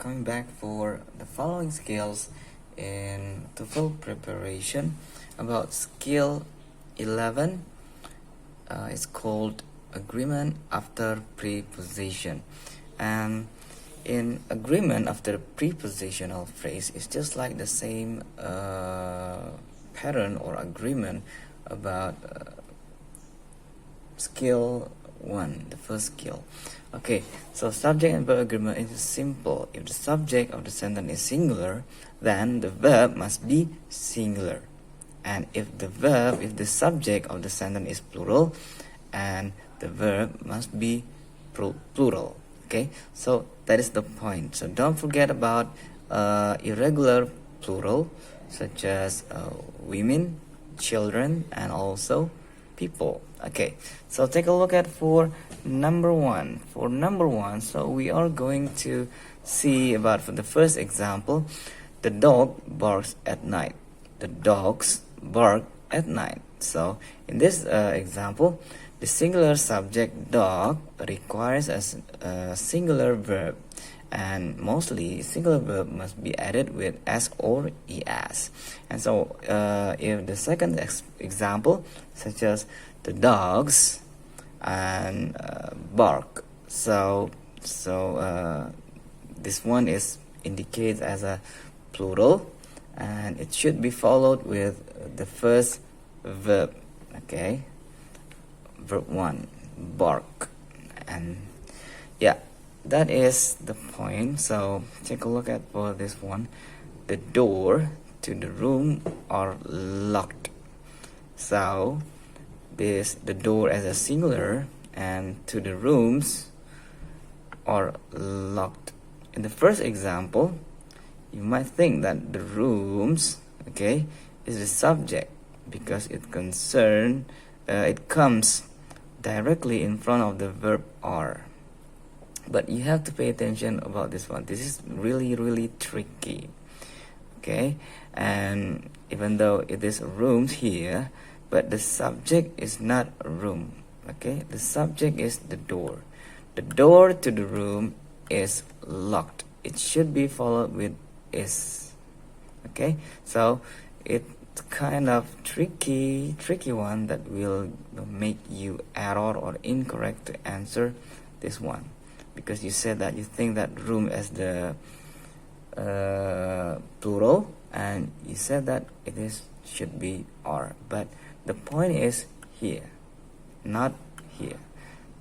coming back for the following skills in Toefl preparation. About skill 11, it's called agreement after preposition. And in agreement after prepositional phrase, it's just like the same pattern or agreement about skill 1, the first skill. Okay, so subject and verb agreement is simple. If the subject of the sentence is singular, then the verb must be singular. And if the subject of the sentence is plural, and the verb must be plural. Okay, so that is the point. So don't forget about irregular plural, such as women, children, and also people. Okay, so take a look at for number one. For number one, so we are going to see about, for the first example, the dog barks at night. The dogs bark at night. So in this example, the singular subject dog requires a singular verb, and mostly singular verb must be added with s or es. And so if the second example, such as the dogs and bark, so this one is indicated as a plural, and it should be followed with the first verb. Okay, verb 1, bark. And yeah, that is the point. So take a look at for this one. The door to the room are locked. So the door as a singular, and to the rooms are locked. In the first example, you might think that the rooms, okay, is the subject because it comes directly in front of the verb are. But you have to pay attention about this one. This is really tricky. Okay, and even though it is rooms here, but the subject is not a room. Okay, the subject is the door. The door to the room is locked. It should be followed with is. Okay, so it's kind of tricky one that will make you error or incorrect to answer this one, because you said that you think that room as the plural, and you said that it is should be are, but the point is here, not here.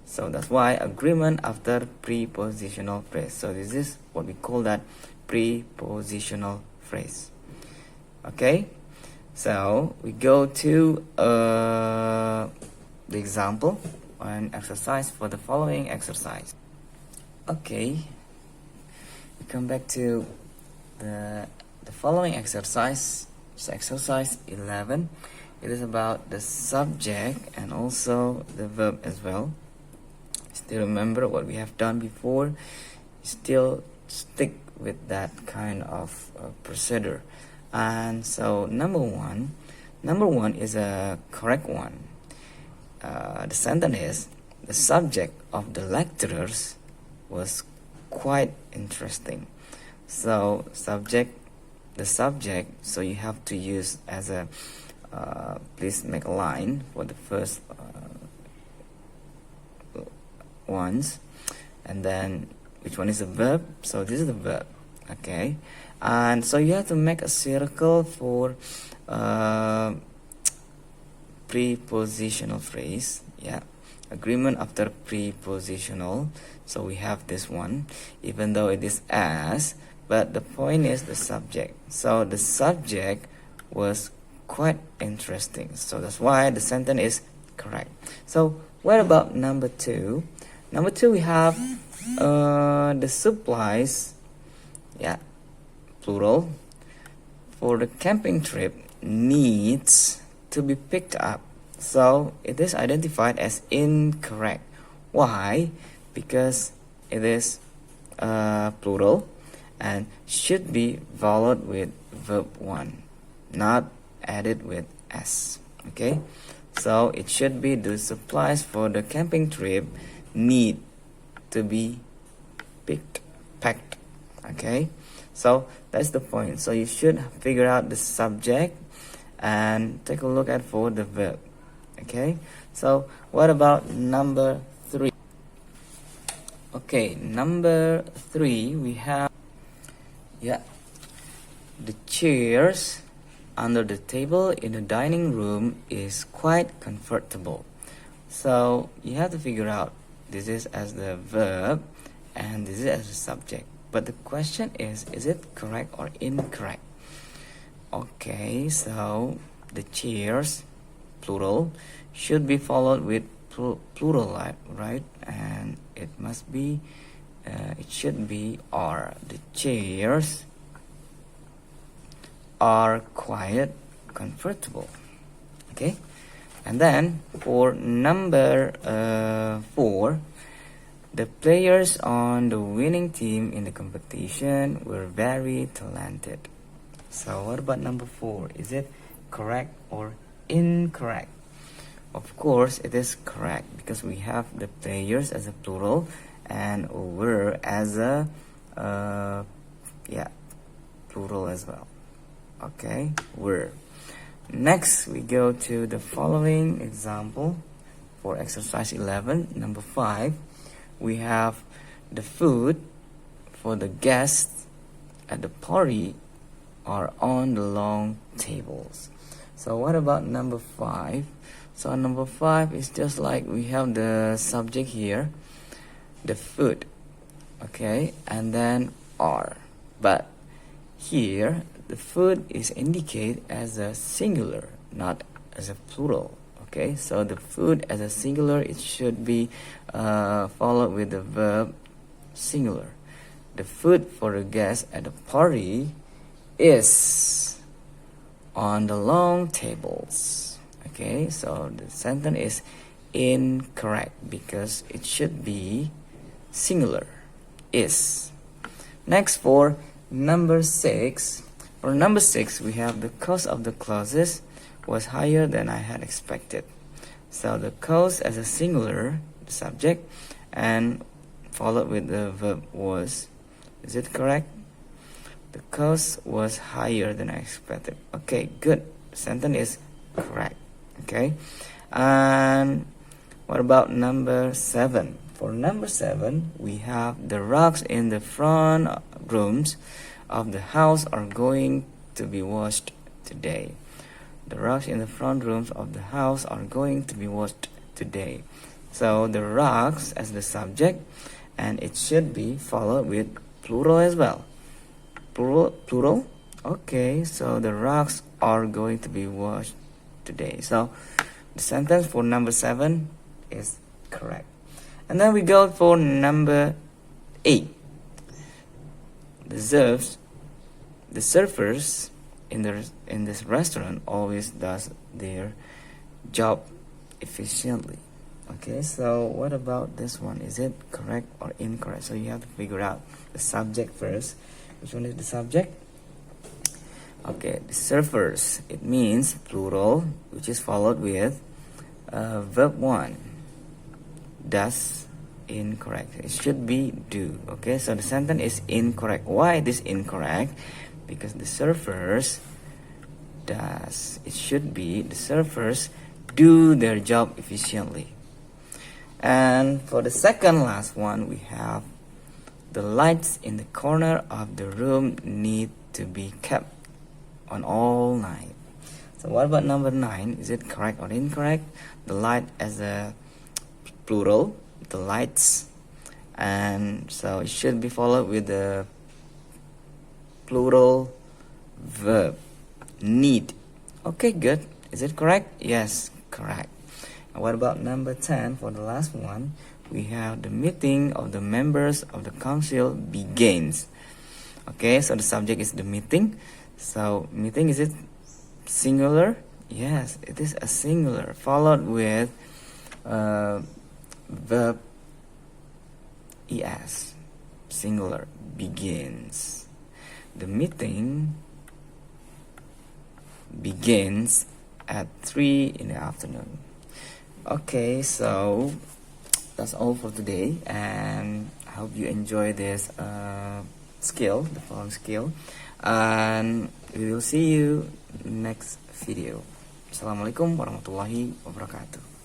So that's why agreement after prepositional phrase. So this is what we call that prepositional phrase. Okay, so we go to the example and exercise for the following exercise. Okay, we come back to the following exercise. So exercise 11. It is about the subject and also the verb as well. Still remember what we have done before. Still stick with that kind of procedure. And so number one is a correct one. The sentence is, the subject of the lecturers was quite interesting. So the subject, so you have to use as a please make a line for the first ones, and then which one is the verb? So this is the verb. Okay, and so you have to make a circle for prepositional phrase. Yeah, agreement after prepositional. So we have this one, even though it is as, but the point is the subject. So the subject was quite interesting. So that's why the sentence is correct. So what about number 2? Number 2, we have the supplies, yeah, plural, for the camping trip needs to be picked up. So it is identified as incorrect. Why? Because it is plural and should be followed with verb 1, not added with s. Okay, so it should be the supplies for the camping trip need to be packed. Okay, so that's the point. So you should figure out the subject and take a look at for the verb. Okay, so what about number 3? Okay, number 3 we have, yeah, the chairs under the table in the dining room is quite comfortable. So you have to figure out this is as the verb and this is as the subject. But the question is it correct or incorrect? Okay, so the chairs, plural, should be followed with plural, right? And it must be, it should be are. The chairs are quite comfortable. Okay, and then for number 4, the players on the winning team in the competition were very talented. So what about number 4? Is it correct or incorrect? Of course it is correct, because we have the players as a plural and were as a plural as well. Okay, were. Next we go to the following example for exercise 11, number 5. We have the food for the guests at the party are on the long tables. So what about number 5? So number 5 is just like we have the subject here, the food, okay, and then are. But here the food is indicated as a singular, not as a plural. Okay, so the food as a singular, it should be followed with the verb singular. The food for the guests at the party is on the long tables. Okay, so the sentence is incorrect because it should be singular, is. Next for number 6. For number 6, we have the cost of the clothes was higher than I had expected. So the cost as a singular, the subject, and followed with the verb was. Is it correct? The cost was higher than I expected. Okay, good. The sentence is correct. Okay, and what about number 7? For number 7, we have the rugs in the front rooms of the house are going to be washed today. The rugs in the front rooms of the house are going to be washed today. So the rugs as the subject, and it should be followed with plural as well. Plural. Okay, so the rugs are going to be washed today. So the sentence for number 7 is correct. And then we go for number 8. The servers in this restaurant always does their job efficiently. Okay, so what about this one? Is it correct or incorrect? So you have to figure out the subject first. Which one is the subject? Okay, the servers, it means plural, which is followed with verb 1. Does, incorrect. It should be do. Okay, so the sentence is incorrect. Why it is incorrect? Because the servers does. It should be the servers do their job efficiently. And for the second last one, we have the lights in the corner of the room need to be kept on all night. So what about number 9? Is it correct or incorrect? The light as a plural, the lights, and so it should be followed with the plural verb need. Okay, good. Is it correct? Yes, correct. And what about number 10? For the last one, we have the meeting of the members of the council begins. Okay, so the subject is the meeting. So meeting, is it singular? Yes, it is a singular, followed with verb es, singular, begins. The meeting begins at 3 in the afternoon. Okay, so that's all for today, and I hope you enjoy this skill, the following skill, and we will see you next video. Assalamualaikum warahmatullahi wabarakatuh.